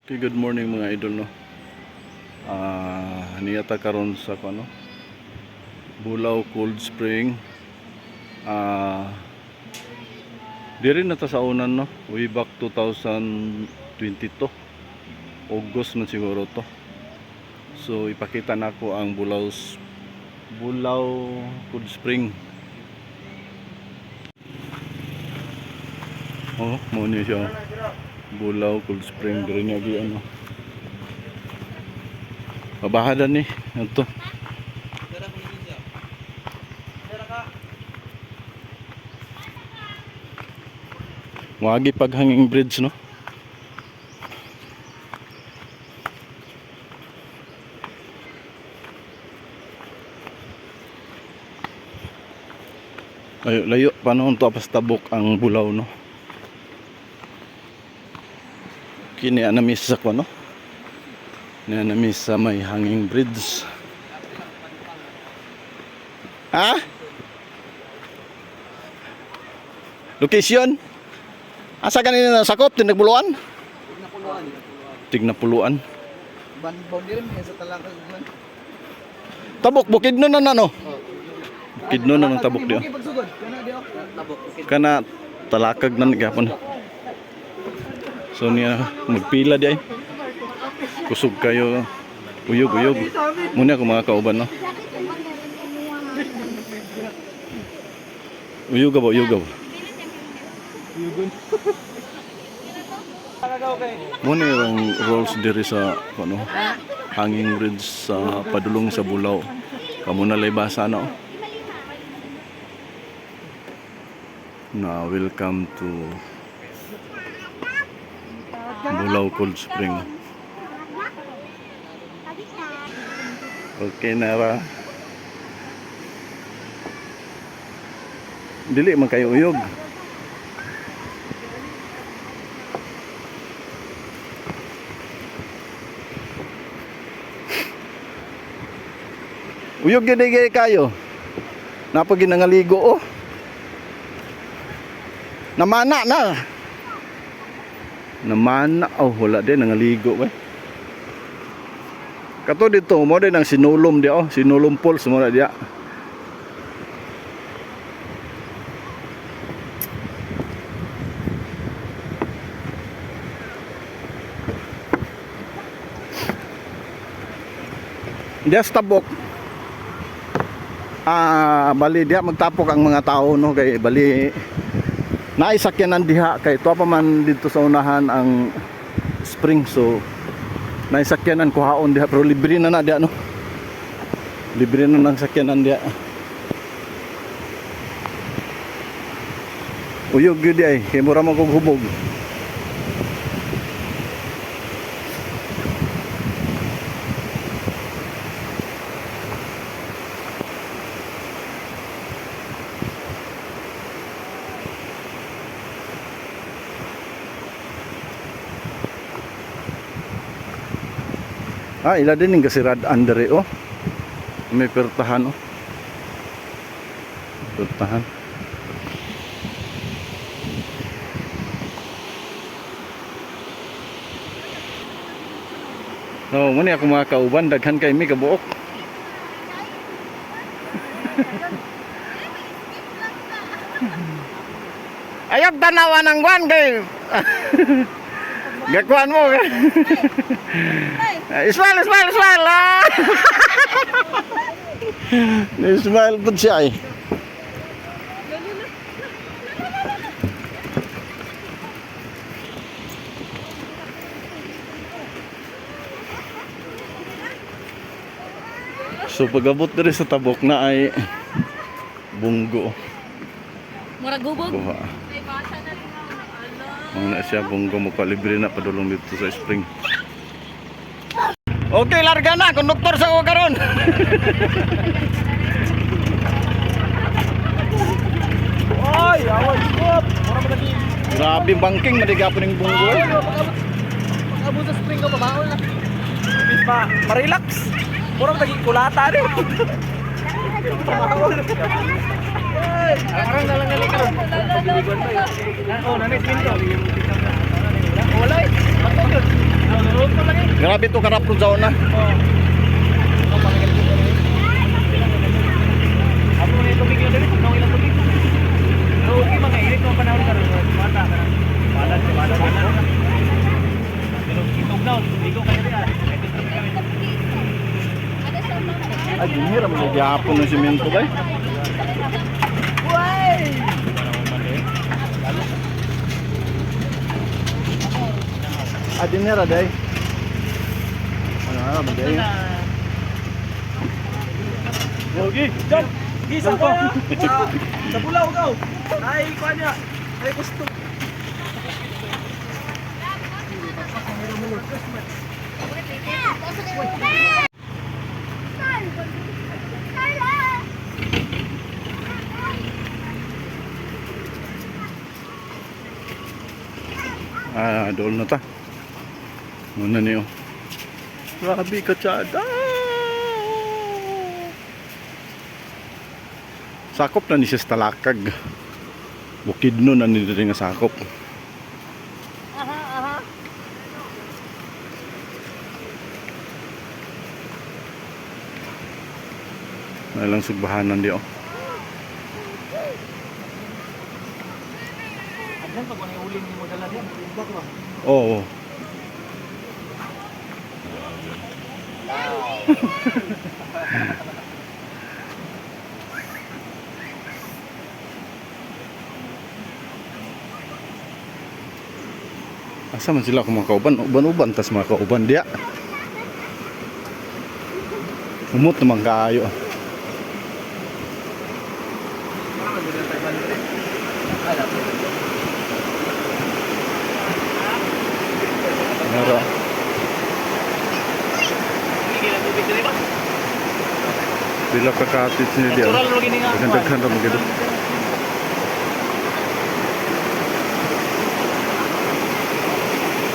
Okay, good morning mga idol no. Niyata karon sa ano, Bulao Cold Spring. Diri na ta sa unan no, way back 2022. August man siguro to. So ipakita nako ang Bulao Cold Spring. Oh, mo ni siya. Bulao Cold Spring diri nga gi ano. Pabahadan ni ito. Wagi paghanging bridge no. Layo panahon to pastabok ang Bulao no. Kini anamis sa ko no. Ni anamis sa may hanging bridge. Ha? Location? Asa kanina nasakop Tignapuluan? Tignapuluan. Boundary man sa talakag man. Tabok Bukidnon na no. Bukidnon na ng tabok diyo. Kana talakag na gapon. So niya magpila di ay. Kusog kayo. Uyog. Muna ako mga kauban no. Uyog ba? Muna yung rolls diri sa ano, hanging bridge sa padulong sa Bulao. Kamu na laybasa na oh. Na welcome to Bulao Cold Spring. Okay nara. Dili man kayo uyog. Uyog gid kayo. Napa ginangaligo oh. Namana oh wala din nangaligo ba. Kato dito mo din ang sinulom dia oh, sinulom pools mo na dia. Dia stabok. Bali dia magtapok ang mga tao no kay bali naisakyanan diha kay tuwa pa man dito sa unahan ang spring so naisakyanan kuhaon diha pero libre na diha no. Libre na nang sakyanan diha. Uyog gyud ay kay mura man kog hubog. Ila din yung kasirad andre oh. May pertahan oh. Pertahan. No, muna ako mga kauban daghan kay mi kabuok. Ayog tanawan ng guwan kay. Gakuan mo ka. Smile. Smile po siya eh. So pag-abot na rin sa tabok na ay bunggo. Murag gubog. Na siya bunggo mo kalibre na padulong dito sa spring. Okay, larga na konduktor sa ko karon. Oy, away stop. Mura ba lagi? Grabe bangking madigapon ning bunggo. Pag-abot sa spring ka babaon na. Bis pa, ma-relax. Mura ba lagi kulata rin. Arang na lang gali karon. Oh, nanay pinto. Wala eh. Grabe to karap ro zona. Oh. Ang pangagal ko rin. Ako na yung tubig yun din, pag ilang tubig. Pero okay, mga ilik mo panahon ka rin. Mata ka na. Balan. Pero itog na, tubig ko kayo rin. Ay, dinhira mo gyapon ng semento kay. Ah, dinhira day. Ano ba day? Yogi, jump! Gisa ko ya! Sa bulaw ka! Ay, kuha niya! Ay, gusto! Ah, dool na ta. Muna niyo. Grabe ka, tsada. Sakop na ni siya sa talakag. Bukid no na nito nga sakop. Nalang sugbahanan di oh. Agdan pag wala yung uling mo dala din. Oo. Asa man sila kung mga kauban? Uban-uban tas mga kauban dia. Umot naman kaayo. Nara. Bila ka cottage ni dia. Natural mo gini nga. Daghan ra magid.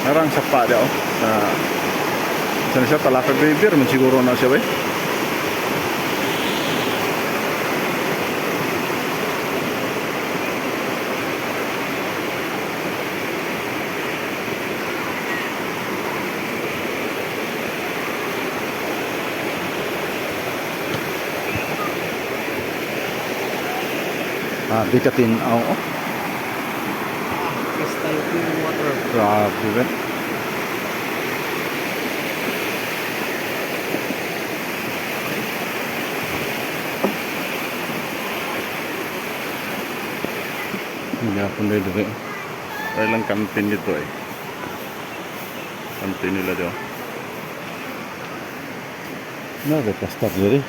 Narang sapa dia oh. Sa siya talakag river man siguro na siya bay. Ah, bikatin oh. Crystal clear water. Grabe ba? Hindi ako na ito. Ay lang kantin dito eh. Kantin nila dito. Nagkastar dito eh.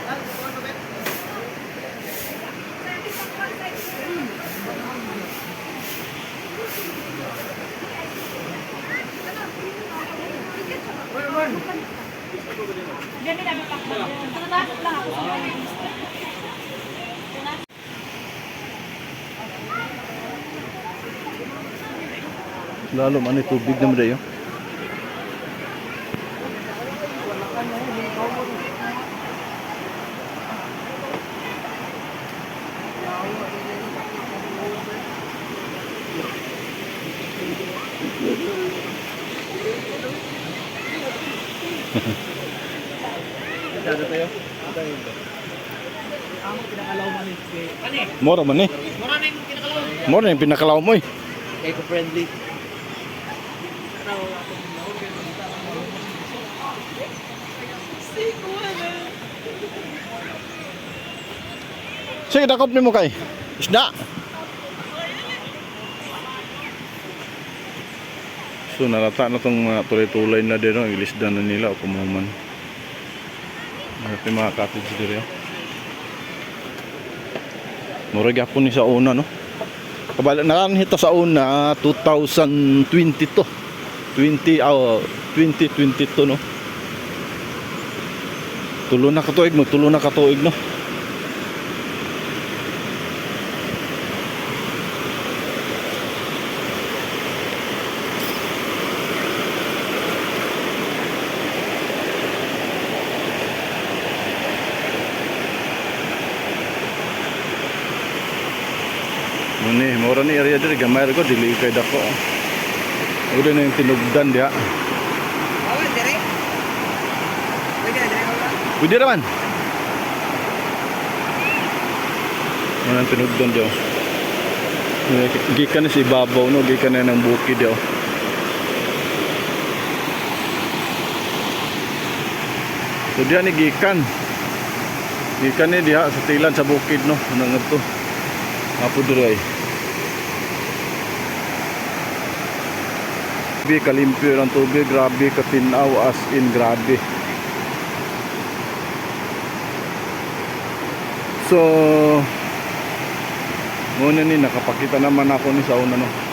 Lalo man ito tubig naman dayo. Dada tayo. Ang pinakalaw man ni Mora man eh. Mura na yung pinakalaw. Mora yung pinakalaw mo eh. Eco-friendly. Sige, dakop ni mo kay. Isda. So nalata na tong tulay-tulay na din no, ilisdan na nila o kumuman. Ito yung mga cottage dito. Murag yapon ni sa una no. Kabala nakanhita sa una 2022. 2022 no. Tulo na katuig no. Muni, mura ni area diri gamay ko dili kay dako. Udah na yung tinugdan dia. Awan dire. Pwede naman. Anong tinugdon diyo? Gikan na si Babaw, no? Gikan na ng bukid diyo. So diyan ni gikan. Gikan ni diha sa tilan sa bukid, no? Anong ito? Apo duray. Grabe kalimpyo ng tubig, grabe katinaw, as in grabe. So muna ni nakapakita naman ako ni sa una, no.